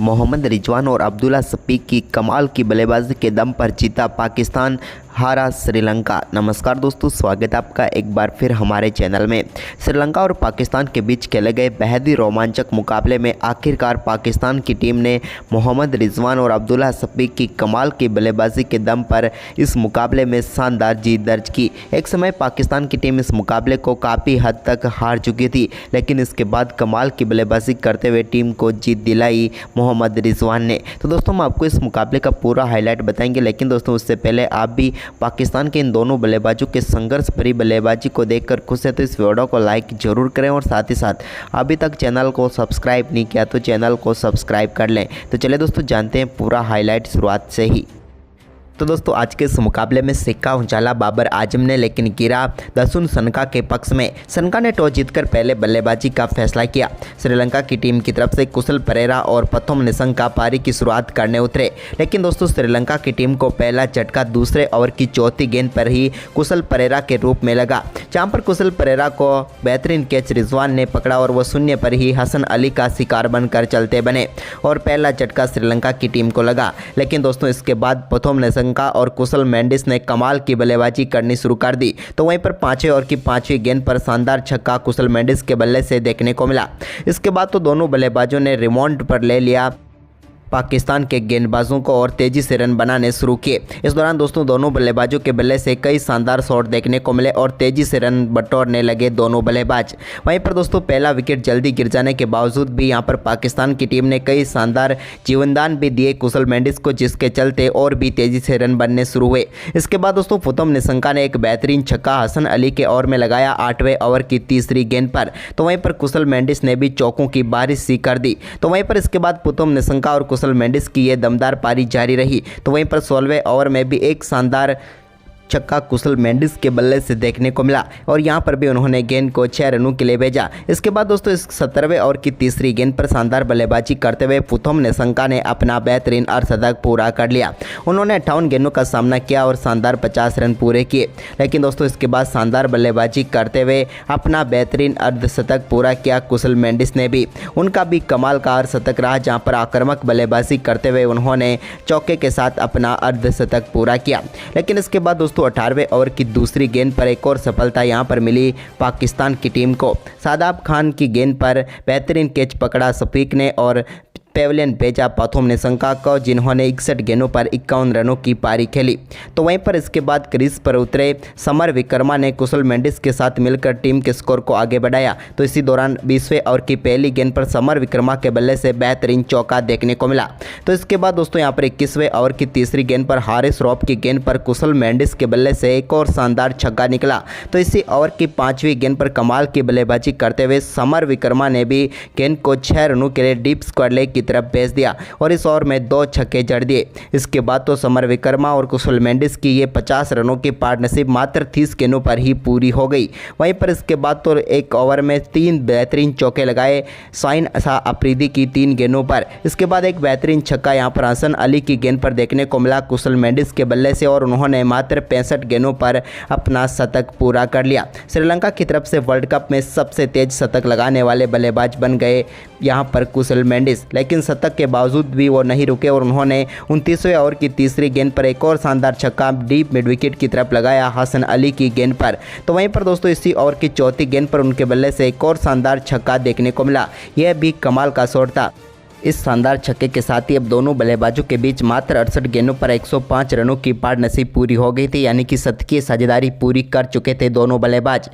मोहम्मद रिजवान और अब्दुल्ला शफीक की कमाल की बल्लेबाजी के दम पर जीता पाकिस्तान, हारा श्रीलंका। नमस्कार दोस्तों, स्वागत है आपका एक बार फिर हमारे चैनल में। श्रीलंका और पाकिस्तान के बीच खेले गए बेहद ही रोमांचक मुकाबले में आखिरकार पाकिस्तान की टीम ने मोहम्मद रिजवान और अब्दुल्ला शफीक की कमाल की बल्लेबाजी के दम पर इस मुकाबले में शानदार जीत दर्ज की। एक समय पाकिस्तान की टीम इस मुकाबले को काफ़ी हद तक हार चुकी थी, लेकिन इसके बाद कमाल की बल्लेबाजी करते हुए टीम को जीत दिलाई मोहम्मद रिजवान ने। तो दोस्तों हम आपको इस मुकाबले का पूरा हाईलाइट बताएंगे, लेकिन दोस्तों उससे पहले आप भी पाकिस्तान के इन दोनों बल्लेबाजों के संघर्ष भरी बल्लेबाजी को देखकर खुश है तो इस वीडियो को लाइक जरूर करें और साथ ही साथ अभी तक चैनल को सब्सक्राइब नहीं किया तो चैनल को सब्सक्राइब कर लें। तो चलिए दोस्तों जानते हैं पूरा हाईलाइट शुरुआत से ही। तो दोस्तों आज के इस मुकाबले में सिक्का उछाला बाबर आजम ने, लेकिन गिरा दसुन सनका के पक्ष में। सनका ने टॉस जीतकर पहले बल्लेबाजी का फैसला किया। श्रीलंका की टीम की तरफ से कुशल परेरा और प्रथम निशंका पारी की शुरुआत करने उतरे, लेकिन दोस्तों श्रीलंका की टीम को पहला झटका दूसरे ओवर की चौथी गेंद पर ही कुशल परेरा के रूप में लगा, जहां पर कुशल परेरा को बेहतरीन कैच रिजवान ने पकड़ा और वह शून्य पर ही हसन अली का शिकार बनकर चलते बने और पहला झटका श्रीलंका की टीम को लगा। लेकिन दोस्तों इसके बाद प्रथम निशंका और कुशल मेंडिस ने कमाल की बल्लेबाजी करनी शुरू कर दी। तो वहीं पर पांचवें ओवर की पांचवी गेंद पर शानदार छक्का कुशल मेंडिस के बल्ले से देखने को मिला। इसके बाद तो दोनों बल्लेबाजों ने रिमाउंड पर ले लिया पाकिस्तान के गेंदबाजों को और तेजी से रन बनाने शुरू किए। इस दौरान दोस्तों दोनों बल्लेबाजों के बल्ले से कई शानदार शॉट देखने को मिले और तेजी से रन बटोरने लगे दोनों बल्लेबाज। वहीं पर दोस्तों पहला विकेट जल्दी गिर जाने के बावजूद भी यहां पर पाकिस्तान की टीम ने कई शानदार जीवनदान भी दिए कुशल मेंडिस को, जिसके चलते और भी तेजी से रन बनने शुरू हुए। इसके बाद दोस्तों प्रथम निशंका ने एक बेहतरीन छक्का हसन अली के ओवर में लगाया 8वें ओवर की तीसरी गेंद पर। तो वहीं पर कुशल मेंडिस ने भी चौकों की बारिश सी कर दी। तो वहीं पर इसके बाद प्रथम निशंका और कुशल मेंडिस की ये दमदार पारी जारी रही। तो वहीं पर 16वें ओवर में भी एक शानदार छक्का कुशल मेंडिस के बल्ले से देखने को मिला और यहां पर भी उन्होंने गेंद को 6 रनों के लिए भेजा। इसके बाद दोस्तों इस 17वें ओवर की तीसरी गेंद पर शानदार बल्लेबाजी करते हुए प्रथम निशंका ने अपना बेहतरीन अर्धशतक पूरा कर लिया। उन्होंने 58 गेंदों का सामना किया और शानदार 50 रन पूरे किए। लेकिन दोस्तों इसके बाद शानदार बल्लेबाजी करते हुए अपना बेहतरीन अर्धशतक पूरा किया कुशल मेंडिस ने भी। उनका भी कमाल का अर्धशतक रहा, जहाँ पर आक्रामक बल्लेबाजी करते हुए उन्होंने चौके के साथ अपना अर्धशतक पूरा किया। लेकिन इसके बाद दोस्तों 18वें ओवर की दूसरी गेंद पर एक और सफलता यहां पर मिली पाकिस्तान की टीम को। शादाब खान की गेंद पर बेहतरीन कैच पकड़ा शफीक ने और पेवेलियन भेजा प्रथम निशंका को, जिन्होंने 61 गेंदों पर 51 रनों की पारी खेली। तो वहीं पर इसके बाद क्रीज पर उतरे समर विक्रमा ने कुशल मेंडिस के साथ मिलकर टीम के स्कोर को आगे बढ़ाया। तो इसी दौरान 20वें ओवर की पहली गेंद पर समर विक्रमा के बल्ले से बेहतरीन चौका देखने को मिला। तो इसके बाद दोस्तों यहाँ पर 21वें ओवर की तीसरी गेंद पर हारिस रॉफ की गेंद पर कुशल मेंडिस के बल्ले से एक और शानदार छक्का निकला। तो इसी ओवर की 5वीं गेंद पर कमाल की बल्लेबाजी करते हुए समर विक्रमा ने भी गेंद को 6 रनों के लिए डीप स्क्वायर लेग की तरफ भेज दिया और इस ओवर में 2 छक्के जड़ दिए। इसके बाद तो समर विक्रमा और कुशल मेंडिस की ये 50 रनों की पार्टनरशिप मात्र 30 गेंदों पर ही पूरी हो गई। वहीं पर इसके बाद तो एक ओवर में 3 बेहतरीन चौके लगाए शाहीन शाह अफरीदी की 3 गेंदों पर। इसके बाद एक बेहतरीन छक्का यहां पर हसन अली की गेंद पर देखने को मिला कुशल मेंडिस के बल्ले से और उन्होंने मात्र 65 गेंदों पर अपना शतक पूरा कर लिया। श्रीलंका की तरफ से वर्ल्ड कप में सबसे तेज शतक लगाने वाले बल्लेबाज बन गए यहां पर कुशल मेंडिस, लेकिन शतक के बावजूद भी वो नहीं रुके और उन्होंने 29वें ओवर की तीसरी गेंद पर एक और शानदार छक्का डीप मिड विकेट की तरफ लगाया हसन अली की गेंद पर। तो वहीं पर दोस्तों इसी ओवर की चौथी गेंद पर उनके बल्ले से एक और शानदार छक्का देखने को मिला। यह भी कमाल का शॉट था। इस शानदार छक्के के साथ ही अब दोनों बल्लेबाजों के बीच मात्र 68 गेंदों पर 105 रनों की पार्टनरशिप पूरी हो गई थी, यानी कि शतकीय साझेदारी पूरी कर चुके थे दोनों बल्लेबाज।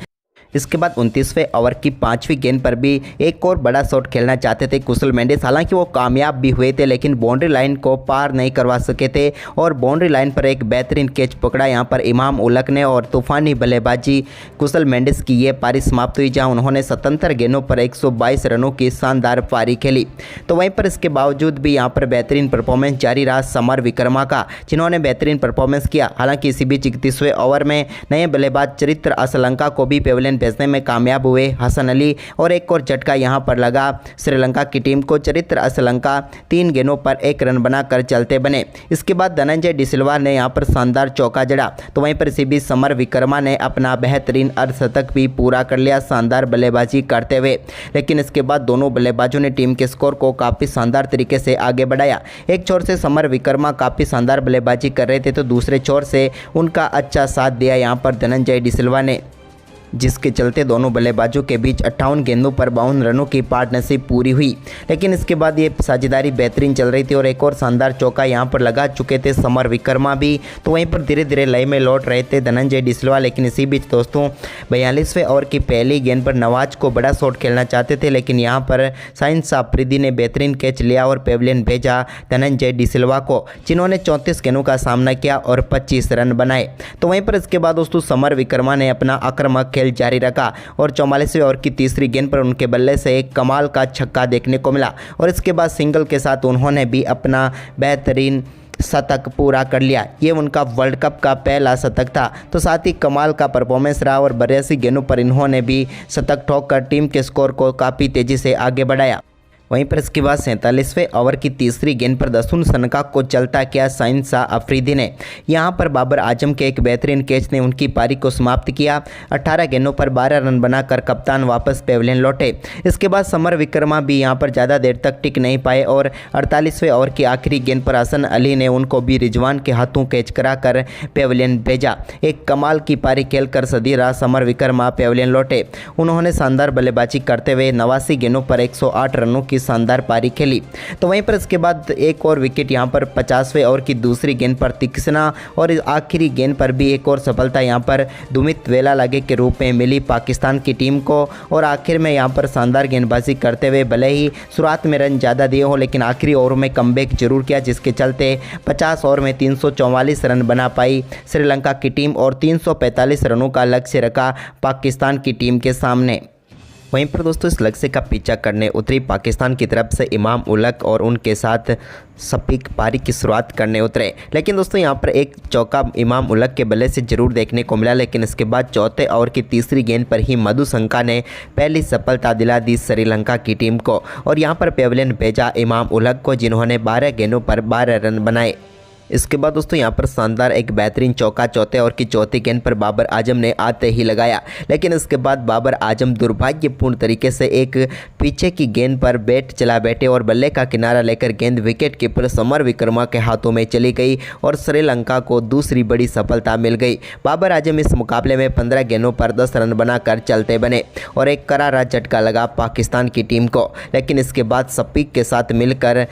इसके बाद 29वें ओवर की 5वीं गेंद पर भी एक और बड़ा शॉट खेलना चाहते थे कुशल मेंडिस। हालांकि वो कामयाब भी हुए थे, लेकिन बाउंड्री लाइन को पार नहीं करवा सके थे और बाउंड्री लाइन पर एक बेहतरीन कैच पकड़ा यहां पर इमाम उलक ने और तूफानी बल्लेबाजी कुशल मेंडिस की ये पारी समाप्त हुई, जहां उन्होंने 77 गेंदों पर 122 रनों की शानदार पारी खेली। तो वहीं पर इसके बावजूद भी यहाँ पर बेहतरीन परफॉर्मेंस जारी रहा समर विक्रमा का, जिन्होंने बेहतरीन परफॉर्मेंस किया। हालांकि इसी बीच 31वें ओवर में नए बल्लेबाज चरित्र असलंका को भी पेवेलियन भेजने में कामयाब हुए हसन अली और एक और झटका यहां पर लगा श्रीलंका की टीम को। चरित्र असलंका 3 गेंदों पर 1 रन बनाकर चलते बने। इसके बाद धनंजय डिसिल्वा ने यहां पर शानदार चौका जड़ा, तो वहीं पर इसी बीच समर विक्रमा ने अपना बेहतरीन अर्धशतक भी पूरा कर लिया शानदार बल्लेबाजी करते हुए। लेकिन इसके बाद दोनों बल्लेबाजों ने टीम के स्कोर को काफ़ी शानदार तरीके से आगे बढ़ाया। एक छोर से समर विक्रमा काफ़ी शानदार बल्लेबाजी कर रहे थे, तो दूसरे छोर से उनका अच्छा साथ दिया यहां पर धनंजय डिसिल्वा ने, जिसके चलते दोनों बल्लेबाजों के बीच 58 गेंदों पर 52 रनों की पार्टनरशिप पूरी हुई। लेकिन इसके बाद ये साझेदारी बेहतरीन चल रही थी और एक और शानदार चौका यहां पर लगा चुके थे समर विक्रमा भी, तो वहीं पर धीरे धीरे लय में लौट रहे थे धनंजय डिसिल्वा। लेकिन इसी बीच दोस्तों 42वें ओवर की पहली गेंद पर नवाज को बड़ा शॉट खेलना चाहते थे, लेकिन यहां पर साइंस अफरीदी ने बेहतरीन कैच लिया और पेविलियन भेजा धनंजय डिसिल्वा को, जिन्होंने 34 गेंदों का सामना किया और 25 रन बनाए। तो वहीं पर इसके बाद दोस्तों समर विक्रमा ने अपना आक्रामक खेल जारी रखा और 44वें ओवर की तीसरी गेंद पर उनके बल्ले से एक कमाल का छक्का देखने को मिला और इसके बाद सिंगल के साथ उन्होंने भी अपना बेहतरीन शतक पूरा कर लिया। ये उनका वर्ल्ड कप का पहला शतक था, तो साथ ही कमाल का परफॉर्मेंस रहा और 82 गेंदों पर इन्होंने भी शतक ठोककर टीम के स्कोर को काफ़ी तेज़ी से आगे बढ़ाया। वहीं पर इसके बाद 47वें ओवर की तीसरी गेंद पर दसुन सनका को चलता किया साइंस अफरीदी ने। यहां पर बाबर आजम के एक बेहतरीन कैच ने उनकी पारी को समाप्त किया। 18 गेंदों पर 12 रन बनाकर कप्तान वापस पेविलियन लौटे। इसके बाद समर विक्रमा भी यहां पर ज़्यादा देर तक टिक नहीं पाए और 48वें ओवर की आखिरी गेंद पर हसन अली ने उनको भी रिजवान के हाथों कैच कराकर पेविलियन भेजा। एक कमाल की पारी खेलकर सदीरा समर विक्रमा पेविलियन लौटे। उन्होंने शानदार बल्लेबाजी करते हुए 89 गेंदों पर 108 रनों की शानदार पारी खेली। तो वहीं पर इसके बाद एक और विकेट यहां पर 50वें ओवर की दूसरी गेंद पर तीक्ष्णा और आखिरी गेंद पर भी एक और सफलता यहां पर दुमित वेलालागे के रूप में मिली पाकिस्तान की टीम को। और आखिर में यहां पर शानदार गेंदबाजी करते हुए भले ही शुरुआत में रन ज़्यादा दिए हो, लेकिन आखिरी ओवर में कमबैक जरूर किया, जिसके चलते 50 ओवर में 344 रन बना पाई श्रीलंका की टीम और 345 रनों का लक्ष्य रखा पाकिस्तान की टीम के सामने। वहीं पर दोस्तों इस लक्ष्य का पीछा करने उतरी पाकिस्तान की तरफ से इमाम उलक और उनके साथ शफीक पारी की शुरुआत करने उतरे। लेकिन दोस्तों यहां पर एक चौका इमाम उलक के बल्ले से जरूर देखने को मिला, लेकिन इसके बाद चौथे ओवर की तीसरी गेंद पर ही मधु शंका ने पहली सफलता दिला दी श्रीलंका की टीम को और यहां पर पेविलियन भेजा इमाम उलक को, जिन्होंने 12 गेंदों पर 12 रन बनाए। इसके बाद दोस्तों यहां पर शानदार एक बेहतरीन चौका चौथे ओवर की चौथी गेंद पर बाबर आजम ने आते ही लगाया। लेकिन इसके बाद बाबर आजम दुर्भाग्यपूर्ण तरीके से एक पीछे की गेंद पर बैट चला बैठे और बल्ले का किनारा लेकर गेंद विकेट कीपर समर विक्रमा के हाथों में चली गई और श्रीलंका को दूसरी बड़ी सफलता मिल गई। बाबर आजम इस मुकाबले में 15 गेंदों पर 10 रन बनाकर चलते बने और एक करारा झटका लगा पाकिस्तान की टीम को। लेकिन इसके बाद शफीक के साथ मिलकर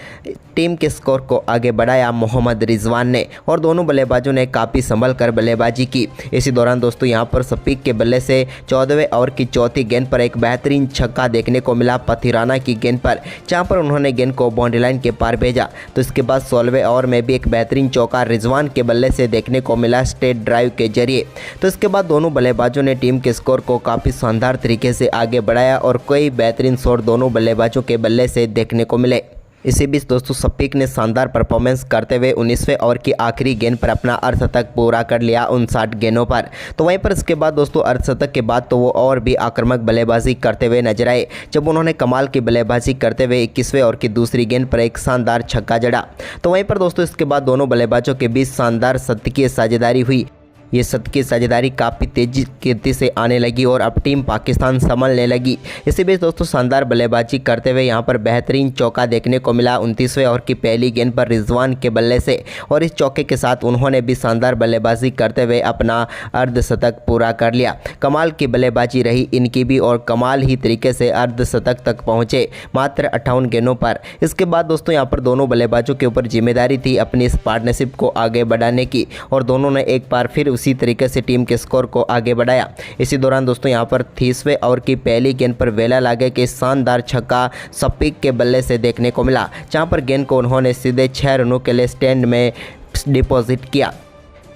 टीम के स्कोर को आगे बढ़ाया मोहम्मद रिजवान ने और दोनों बल्लेबाजों ने काफ़ी संभल कर बल्लेबाजी की। इसी दौरान दोस्तों यहां पर शफीक के बल्ले से 14वें ओवर की चौथी गेंद पर एक बेहतरीन छक्का देखने को मिला पथिराना की गेंद पर, जहां पर उन्होंने गेंद को बाउंड्री लाइन के पार भेजा। तो इसके बाद 16वें ओवर में भी एक बेहतरीन चौका रिजवान के बल्ले से देखने को मिला स्ट्रेट ड्राइव के जरिए। तो इसके बाद दोनों बल्लेबाजों ने टीम के स्कोर को काफ़ी शानदार तरीके से आगे बढ़ाया और कई बेहतरीन शॉट दोनों बल्लेबाजों के बल्ले से देखने को मिले। इसी बीच दोस्तों शफीक ने शानदार परफॉर्मेंस करते हुए 19वें ओवर की आखिरी गेंद पर अपना अर्धशतक पूरा कर लिया 59 गेंदों पर। तो वहीं पर इसके बाद दोस्तों अर्धशतक के बाद तो वो और भी आक्रामक बल्लेबाजी करते हुए नजर आए, जब उन्होंने कमाल की बल्लेबाजी करते हुए 21वें ओवर की दूसरी गेंद पर एक शानदार छक्का जड़ा। तो वहीं पर दोस्तों इसके बाद दोनों बल्लेबाजों के बीच शानदार शतकीय साझेदारी हुई। ये शतकीय साझेदारी काफ़ी तेजी गति से आने लगी और अब टीम पाकिस्तान संभलने लगी। इसी बीच दोस्तों शानदार बल्लेबाजी करते हुए यहां पर बेहतरीन चौका देखने को मिला 29वें ओवर की पहली गेंद पर रिजवान के बल्ले से और इस चौके के साथ उन्होंने भी शानदार बल्लेबाजी करते हुए अपना अर्धशतक पूरा कर लिया। कमाल की बल्लेबाजी रही इनकी भी और कमाल ही तरीके से अर्धशतक तक पहुँचे मात्र 58 गेंदों पर। इसके बाद दोस्तों यहाँ पर दोनों बल्लेबाजों के ऊपर जिम्मेदारी थी अपनी इस पार्टनरशिप को आगे बढ़ाने की और दोनों ने एक बार फिर उसी तरीके से टीम के स्कोर को आगे बढ़ाया। इसी दौरान दोस्तों यहां पर 30वें ओवर की पहली गेंद पर वेलालागे के शानदार छक्का शफीक के बल्ले से देखने को मिला, जहां पर गेंद को उन्होंने सीधे 6 रनों के लिए स्टैंड में डिपॉजिट किया।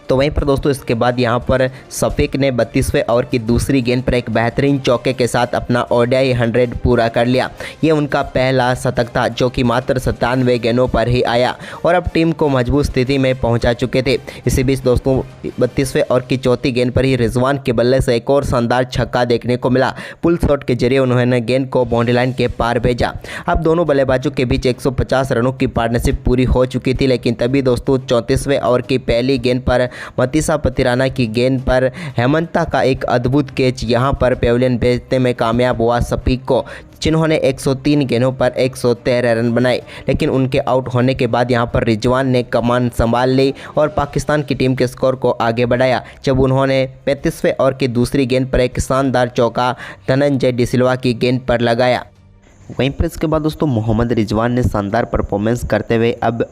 तो वहीं पर दोस्तों इसके बाद यहां पर शफीक ने 32वें ओवर की दूसरी गेंद पर एक बेहतरीन चौके के साथ अपना ओडीआई 100 पूरा कर लिया। ये उनका पहला शतक था जो कि मात्र 97 गेंदों पर ही आया और अब टीम को मजबूत स्थिति में पहुंचा चुके थे। इसी बीच दोस्तों 32वें ओवर की चौथी गेंद पर ही रिजवान के बल्ले से एक और शानदार छक्का देखने को मिला। पुल शॉट के जरिए उन्होंने गेंद को बाउंड्री लाइन के पार भेजा। अब दोनों बल्लेबाजों के बीच 150 रनों की पार्टनरशिप पूरी हो चुकी थी, लेकिन तभी दोस्तों 34वें ओवर की पहली गेंद पर मतीसा पतिराना की गेंद पर हेमंता का एक अद्भुत कैच यहां पर पेविलियन भेजने में कामयाब हुआ शफीक को, जिन्होंने 103 गेंदों पर 113 रन बनाए। लेकिन उनके आउट होने के बाद यहां पर रिजवान ने कमान संभाल ली और पाकिस्तान की टीम के स्कोर को आगे बढ़ाया जब उन्होंने 35वें ओवर की दूसरी गेंद पर एक शानदार चौका धनंजय डिसिल्वा की गेंद पर लगाया। वहीं पर इसके बाद दोस्तों मोहम्मद रिजवान ने शानदार परफॉर्मेंस करते हुए अब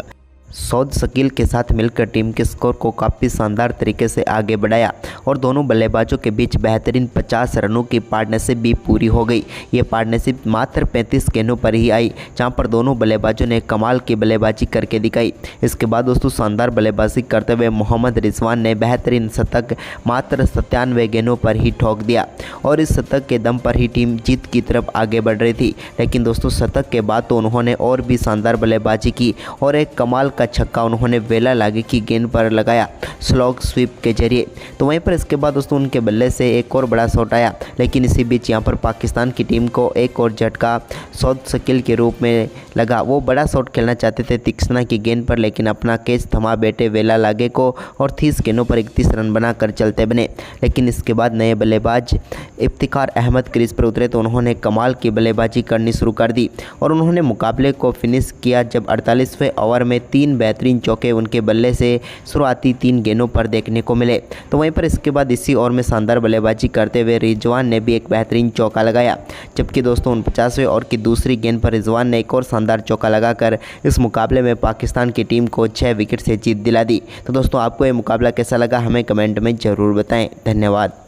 सौद शकील के साथ मिलकर टीम के स्कोर को काफ़ी शानदार तरीके से आगे बढ़ाया और दोनों बल्लेबाजों के बीच बेहतरीन 50 रनों की पार्टनरशिप भी पूरी हो गई। ये पार्टनरशिप मात्र 35 गेंदों पर ही आई, जहां पर दोनों बल्लेबाजों ने कमाल की बल्लेबाजी करके दिखाई। इसके बाद दोस्तों शानदार बल्लेबाजी करते हुए मोहम्मद रिजवान ने बेहतरीन शतक मात्र 97 गेंदों पर ही ठोक दिया और इस शतक के दम पर ही टीम जीत की तरफ आगे बढ़ रही थी। लेकिन दोस्तों शतक के बाद तो उन्होंने और भी शानदार बल्लेबाजी की और एक कमाल का छक्का उन्होंने वेला लागे की गेंद पर लगाया स्लॉग स्वीप के जरिए। तो वहीं पर इसके बाद दोस्तों उनके बल्ले से एक और बड़ा शॉट आया, लेकिन इसी बीच यहां पर पाकिस्तान की टीम को एक और झटका सौद शकील के रूप में लगा। वो बड़ा शॉट खेलना चाहते थे तीक्ष्णा की गेंद पर, लेकिन अपना कैच थमा बैठे वेला लागे को और 30 गेंदों पर 31 रन बनाकर चलते बने। लेकिन इसके बाद नए बल्लेबाज इफ्तिखार अहमद क्रीज पर उतरे तो उन्होंने कमाल की बल्लेबाजी करनी शुरू कर दी और उन्होंने मुकाबले को फिनिश किया जब 48वें ओवर में 3 बेहतरीन चौके उनके बल्ले से शुरुआती 3 गेंदों पर देखने को मिले। तो वहीं पर इसके बाद इसी ओवर में शानदार बल्लेबाजी करते हुए रिजवान ने भी एक बेहतरीन चौका लगाया, जबकि दोस्तों 49वें ओवर की दूसरी गेंद पर रिजवान ने एक और शानदार चौका लगाकर इस मुकाबले में पाकिस्तान की टीम को 6 विकेट से जीत दिला दी। तो दोस्तों आपको ये मुकाबला कैसा लगा हमें कमेंट में ज़रूर बताएं। धन्यवाद।